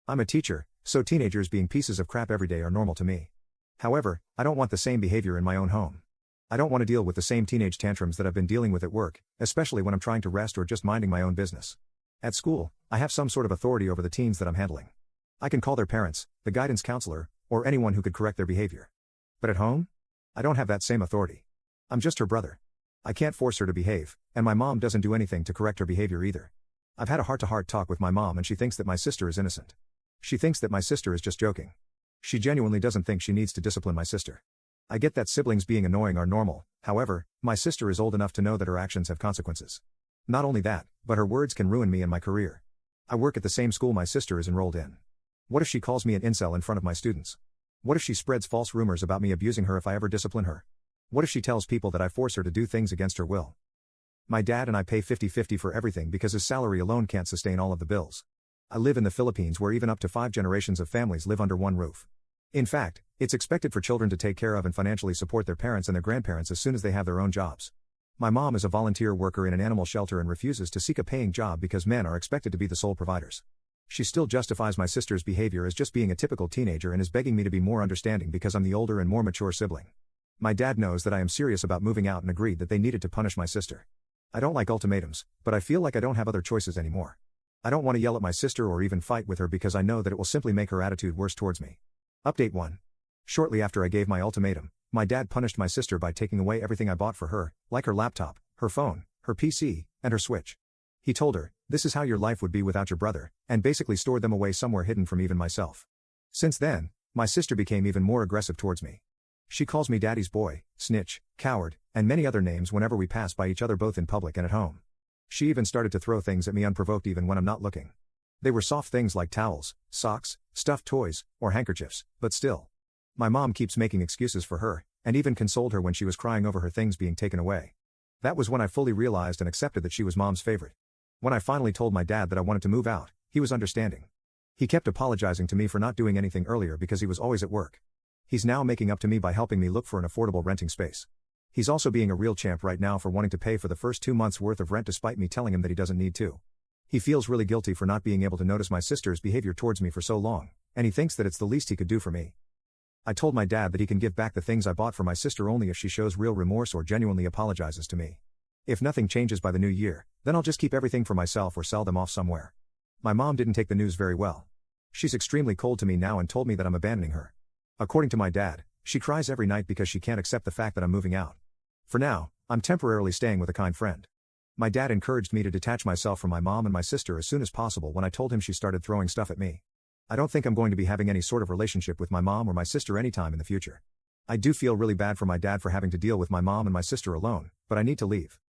I'm a teacher, so teenagers being pieces of crap every day are normal to me. However, I don't want the same behavior in my own home. I don't want to deal with the same teenage tantrums that I've been dealing with at work, especially when I'm trying to rest or just minding my own business. At school, I have some sort of authority over the teens that I'm handling. I can call their parents, the guidance counselor, or anyone who could correct their behavior. But at home? I don't have that same authority. I'm just her brother. I can't force her to behave, and my mom doesn't do anything to correct her behavior either. I've had a heart-to-heart talk with my mom and she thinks that my sister is innocent. She thinks that my sister is just joking. She genuinely doesn't think she needs to discipline my sister. I get that siblings being annoying are normal, however, my sister is old enough to know that her actions have consequences. Not only that, but her words can ruin me and my career. I work at the same school my sister is enrolled in. What if she calls me an incel in front of my students? What if she spreads false rumors about me abusing her if I ever discipline her? What if she tells people that I force her to do things against her will? My dad and I pay 50-50 for everything because his salary alone can't sustain all of the bills. I live in the Philippines where even up to 5 generations of families live under one roof. In fact, it's expected for children to take care of and financially support their parents and their grandparents as soon as they have their own jobs. My mom is a volunteer worker in an animal shelter and refuses to seek a paying job because men are expected to be the sole providers. She still justifies my sister's behavior as just being a typical teenager and is begging me to be more understanding because I'm the older and more mature sibling. My dad knows that I am serious about moving out and agreed that they needed to punish my sister. I don't like ultimatums, but I feel like I don't have other choices anymore. I don't want to yell at my sister or even fight with her because I know that it will simply make her attitude worse towards me. Update 1. Shortly after I gave my ultimatum, my dad punished my sister by taking away everything I bought for her, like her laptop, her phone, her PC, and her Switch. He told her, "This is how your life would be without your brother," and basically stored them away somewhere hidden from even myself. Since then, my sister became even more aggressive towards me. She calls me daddy's boy, snitch, coward, and many other names whenever we pass by each other both in public and at home. She even started to throw things at me unprovoked even when I'm not looking. They were soft things like towels, socks, stuffed toys, or handkerchiefs, but still. My mom keeps making excuses for her, and even consoled her when she was crying over her things being taken away. That was when I fully realized and accepted that she was mom's favorite. When I finally told my dad that I wanted to move out, he was understanding. He kept apologizing to me for not doing anything earlier because he was always at work. He's now making up to me by helping me look for an affordable renting space. He's also being a real champ right now for wanting to pay for the first 2 months' worth of rent despite me telling him that he doesn't need to. He feels really guilty for not being able to notice my sister's behavior towards me for so long, and he thinks that it's the least he could do for me. I told my dad that he can give back the things I bought for my sister only if she shows real remorse or genuinely apologizes to me. If nothing changes by the new year, then I'll just keep everything for myself or sell them off somewhere. My mom didn't take the news very well. She's extremely cold to me now and told me that I'm abandoning her. According to my dad, she cries every night because she can't accept the fact that I'm moving out. For now, I'm temporarily staying with a kind friend. My dad encouraged me to detach myself from my mom and my sister as soon as possible when I told him she started throwing stuff at me. I don't think I'm going to be having any sort of relationship with my mom or my sister anytime in the future. I do feel really bad for my dad for having to deal with my mom and my sister alone, but I need to leave.